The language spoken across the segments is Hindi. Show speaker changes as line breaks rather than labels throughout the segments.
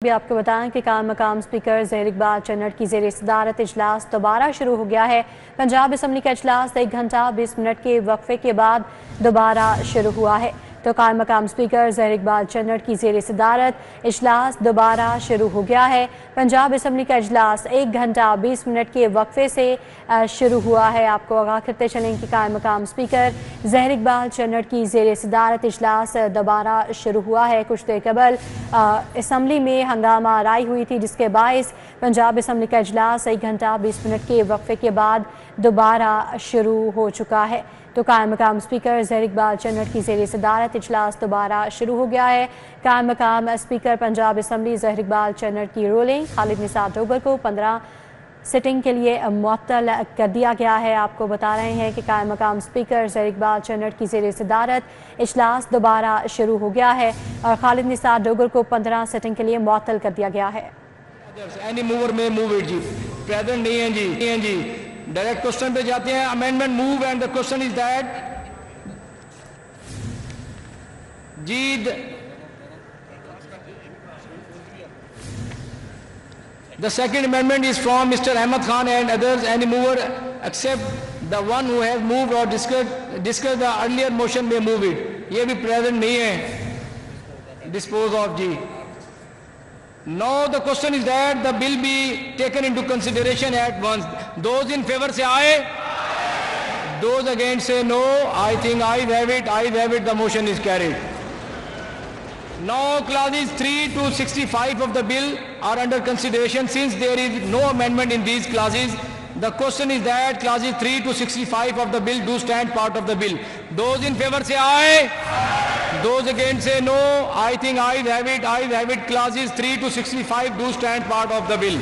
भी आपको बताएं कि काम मकाम स्पीकर ज़हीर इकबाल चन्नड़ की ज़ेर सदारत इजलास दोबारा शुरू हो गया है। पंजाब असम्बली का इजलास 1 घंटा 20 मिनट के वक्फे के बाद दोबारा शुरू हुआ है। तो काम मकाम स्पीकर ज़हीर इकबाल चन्नड़ की ज़ेर सदारत इजलास दोबारा शुरू हो गया है। पंजाब असम्बली का इजलास 1 घंटा 20 मिनट के वक्फे से शुरू हुआ है। आपको आगाह करते चलें कि काम मकाम स्पीकर ज़हीर इकबाल चन्नड़ की ज़ेर सदारत इजलास दोबारा शुरू हुआ है। कुछ देर कबल असम्बली में हंगामा आराई हुई थी, जिसके बायस पंजाब असम्बली का इजलास 1 घंटा 20 मिनट के वक्फे के बाद दोबारा शुरू हो चुका है। तो कायम मकाम स्पीकर ज़हीर इकबाल चन्नड़ की ज़ेर सदारत इजलास दोबारा शुरू हो गया है। कायम मकाम स्पीकर पंजाब असम्बली ज़हीर इकबाल चन्नड़ की रूलिंग खालिद निसार डोगर को 15 सिटिंग के लिए मुअत्तल कर दिया गया है। आपको बता रहे हैं कि कायम मकाम स्पीकर ज़हीर इकबाल चन्नड़ की ज़ेर सदारत इजलास दोबारा शुरू हो गया है और खालिद निसार डोगर को 15 सिटिंग के लिए मुअत्तल कर दिया गया है।
डायरेक्ट क्वेश्चन पे जाते हैं। Amendment move and the question is that जी the second amendment is from Mr. Ahmed Khan and others. Any mover except the one who has moved or discussed the earlier motion may move it. ये भी प्रेजेंट नहीं है। डिस्पोज ऑफ जी। Now the question is that the bill be taken into consideration at once. Those in favor say aye. Those against say no. I think ayes have it. Ayes have it. The motion is carried. Now clauses 3 to 65 of the bill are under consideration. Since there is no amendment in these clauses, the question is that clauses 3 to 65 of the bill do stand part of the bill. Those in favor say aye. Those against say no. I think ayes have it. Ayes have it. Clauses 3 to 65 do stand part of the bill.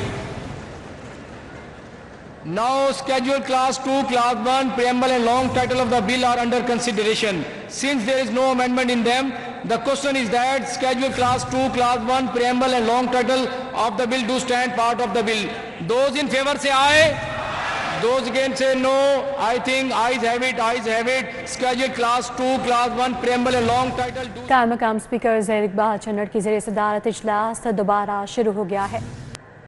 Now schedule class 2, class 1, preamble and long title of the bill are under consideration. Since there is no amendment in them, the question is that schedule class 2, class 1, preamble and long title of the bill do stand part of the bill. Those in favor say aye. Those against say no. I think ayes have it. Ayes have it. Schedule class 2, class 1, preamble and long title.
कायम मकाम स्पीकर ज़हीर इकबाल चन्नड़ की ज़ेर सदारत इजलास दोबारा शुरू हो गया है।